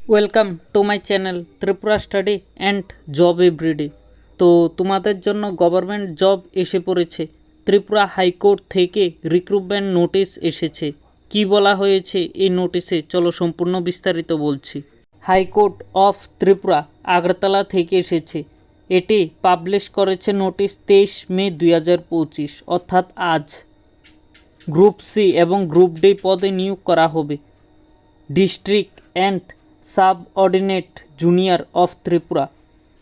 Welcome to my channel Tripura study and job everyday. তো তোমাদের জন্য গভর্নমেন্ট জব এসে পড়েছে। ত্রিপুরা হাইকোর্ট থেকে রিক্রুটমেন্ট নোটিশ এসেছে। কি বলা হয়েছে এই নোটিশে, চলো সম্পূর্ণ বিস্তারিত বলছি। হাইকোর্ট অফ ত্রিপুরা আগরতলা থেকে এসেছে। এটি পাবলিশ করেছে নোটিশ 23 মে 2025, অর্থাৎ আজ। গ্রুপ সি এবং গ্রুপ ডি পদে নিয়োগ করা হবে। District and subordinate junior of Tripura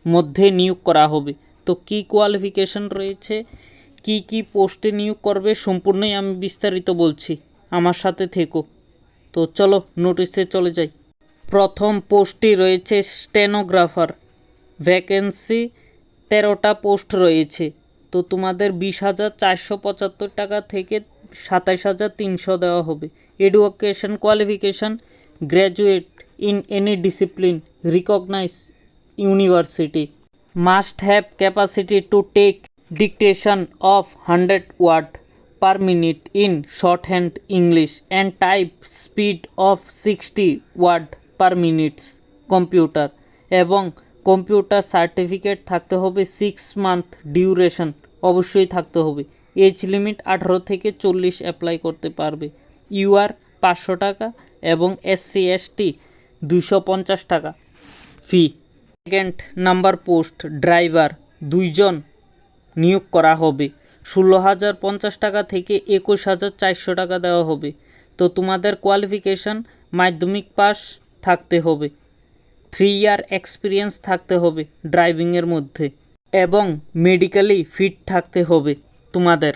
মধ্যে নিয়োগ করা হবে। তো কি কোয়ালিফিকেশন রয়েছে, কি পোস্টে নিয়োগ করবে, সম্পূর্ণই আমি বিস্তারিত বলছি, আমার সাথে থেকো। তো চলো নোটিশে চলে যাই। প্রথম পোস্টটি রয়েছে স্টেনোগ্রাফার। ভ্যাকেন্সি 13টা পোস্ট রয়েছে। তো তোমাদের 20,475 টাকা থেকে 27,300 দেওয়া হবে। Education qualification graduate in any discipline recognized university, must have capacity to take dictation of 100 word per minute in shorthand English and type speed of 60 word per minute computer, এবং computer certificate থাকতে হবে 6 month duration অবশ্যই থাকতে হবে। Age limit 18 থেকে 40 apply করতে পারবে। UR 500 টাকা এবং SC ST 250 টাকা ফি। সেকেন্ড নাম্বার পোস্ট ড্রাইভার, 2 জন নিয়োগ করা হবে। 16,050 টাকা থেকে 21,400 টাকা দেওয়া হবে। তো তোমাদের কোয়ালিফিকেশান মাধ্যমিক পাস থাকতে হবে, 3 ইয়ার এক্সপিরিয়েন্স থাকতে হবে ড্রাইভিংয়ের মধ্যে, এবং মেডিকেলি ফিট থাকতে হবে তোমাদের।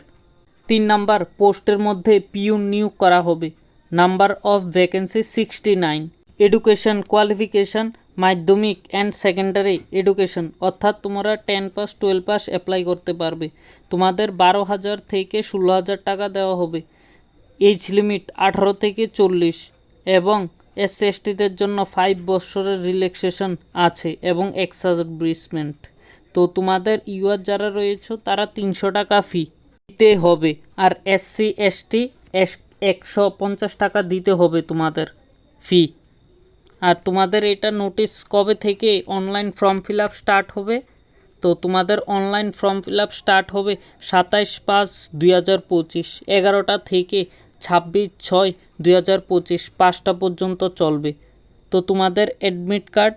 3 নাম্বার পোস্টের মধ্যে পিউন নিয়োগ করা হবে। Number of vacancy 69। Education qualification মাধ্যমিক অ্যান্ড সেকেন্ডারি এডুকেশন, অর্থাৎ তোমরা 10 পাস 12 পাস অ্যাপ্লাই করতে পারবে। তোমাদের 12,000 থেকে 16,000 টাকা দেওয়া হবে। এজ লিমিট 18 থেকে 40, এবং SC STদের জন্য 5 বছরের রিল্যাক্সেশন আছে এবং এক্সারবিসমেন্ট। তো তোমাদের ইউআর যারা রয়েছে তারা 300 টাকা ফি দিতে হবে, আর SC ST 150 টাকা দিতে হবে তোমাদের ফি। আর তোমাদের এটা নোটিশ কবে থেকে online form fill up start হবে? তো তোমাদের online form fill up start হবে 27/5/2025, 11টা থেকে 26/6/2025 5টা পর্যন্ত চলবে। তো তোমাদের অ্যাডমিট কার্ড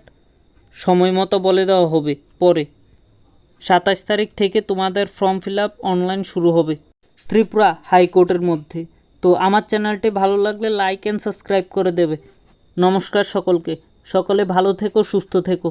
সময় মতো বলে দেওয়া হবে পরে। 27 তারিখ থেকে তোমাদের ফর্ম ফিল আপ অনলাইন শুরু হবে ত্রিপুরা হাইকোর্টের মধ্যে। তো আমার চ্যানেলটি ভালো লাগলে লাইক অ্যান্ড সাবস্ক্রাইব করে দেবে। নমস্কার সকলকে, সকলে ভালো থেকো, সুস্থ থেকো।